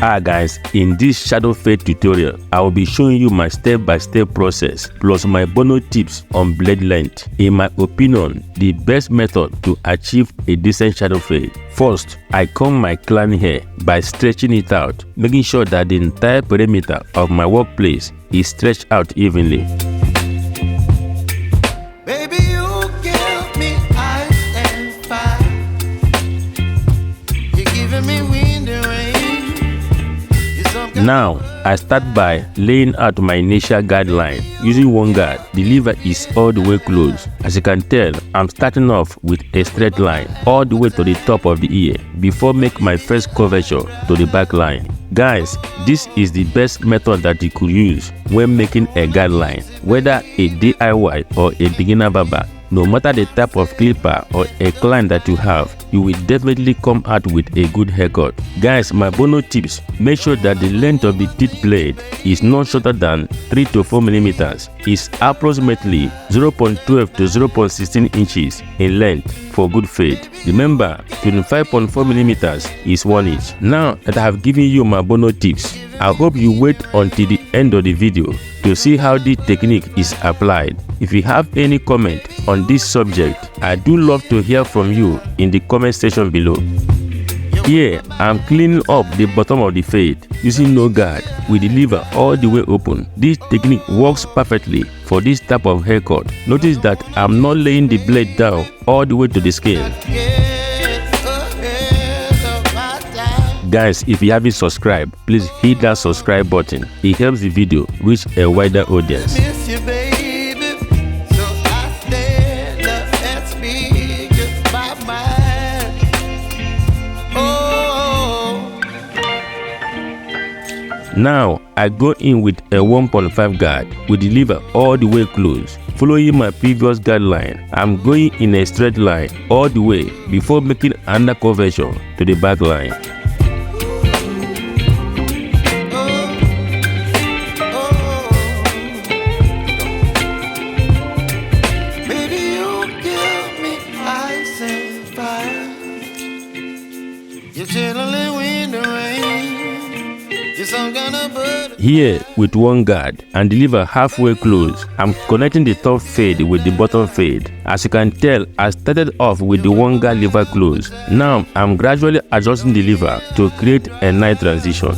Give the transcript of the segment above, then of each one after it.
Guys, in this shadow fade tutorial, I will be showing you my step-by-step process plus my bonus tips on blade length. In my opinion, the best method to achieve a decent shadow fade. First, I comb my clan hair by stretching it out, making sure that the entire perimeter of my workplace is stretched out evenly. Now, I start by laying out my initial guideline. Using one guard, the lever is all the way closed. As you can tell, I'm starting off with a straight line all the way to the top of the ear before making my first curvature to the back line. Guys, this is the best method that you could use when making a guideline, whether a DIY or a beginner barber. No matter the type of clipper or a client that you have, you will definitely come out with a good haircut. Guys, my bonus tips: make sure that the length of the teeth blade is not shorter than 3 to 4 millimeters. It's approximately 0.12 to 0.16 inches in length for good fade. Remember, 25.4 millimeters is 1 inch. Now that I have given you my bonus tips, I hope you wait until the end of the video to see how this technique is applied. If you have any comment on this subject, I do love to hear from you in the comment section below. Here, I'm cleaning up the bottom of the fade using no guard with the lever all the way open. This technique works perfectly for this type of haircut. Notice that I'm not laying the blade down all the way to the scale. Guys, if you haven't subscribed, please hit that subscribe button. It helps the video reach a wider audience. Now, I go in with a 1.5 guard with the lever all the way closed. Following my previous guideline, I'm going in a straight line all the way before making another curvature to the back line. Here, with one guard and the lever halfway closed, I'm connecting the top fade with the bottom fade. As you can tell, I started off with the one guard lever closed. Now, I'm gradually adjusting the lever to create a nice transition.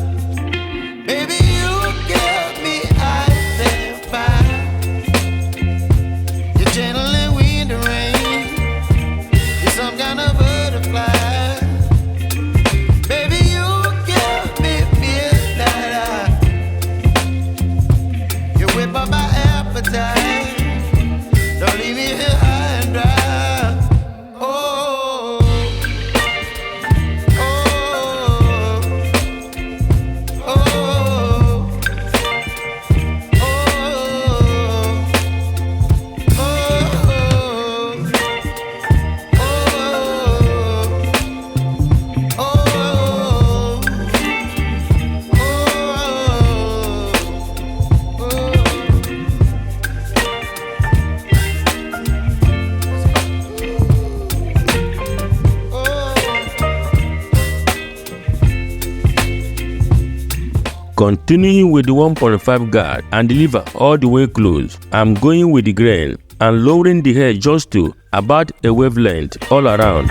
Continuing with the 1.5 guard and the lever all the way closed, I'm going with the grain and lowering the hair just to about a wavelength all around.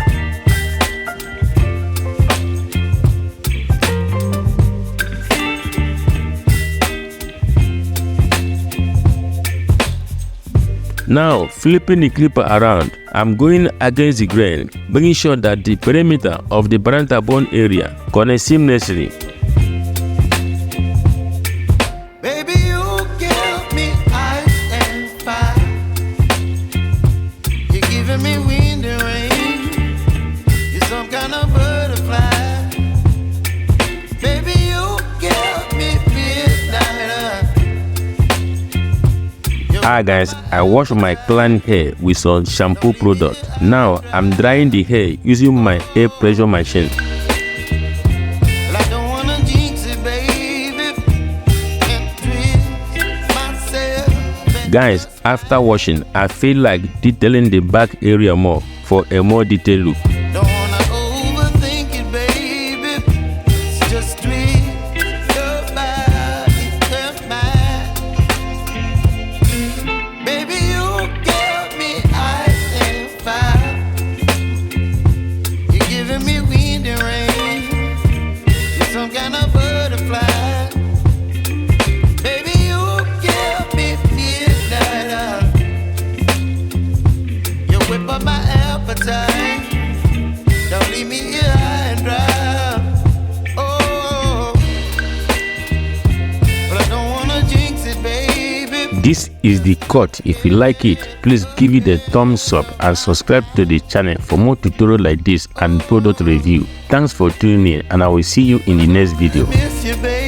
Now, flipping the clipper around, I'm going against the grain, making sure that the perimeter of the parental bone area connects seamlessly. Guys, I wash my clan hair with some shampoo product. Now I'm drying the hair using my hair pressure machine. Guys, after washing, I feel like detailing the back area more for a more detailed look. Don't wanna overthink it, baby. It's just tweet appetite. Don't leave me here high and dry. Oh, but I don't wanna jinx it, baby. This is the cut. If you like it, please give it a thumbs up and subscribe to the channel for more tutorials like this and product review. Thanks for tuning in, and I will see you in the next video. Miss you, baby.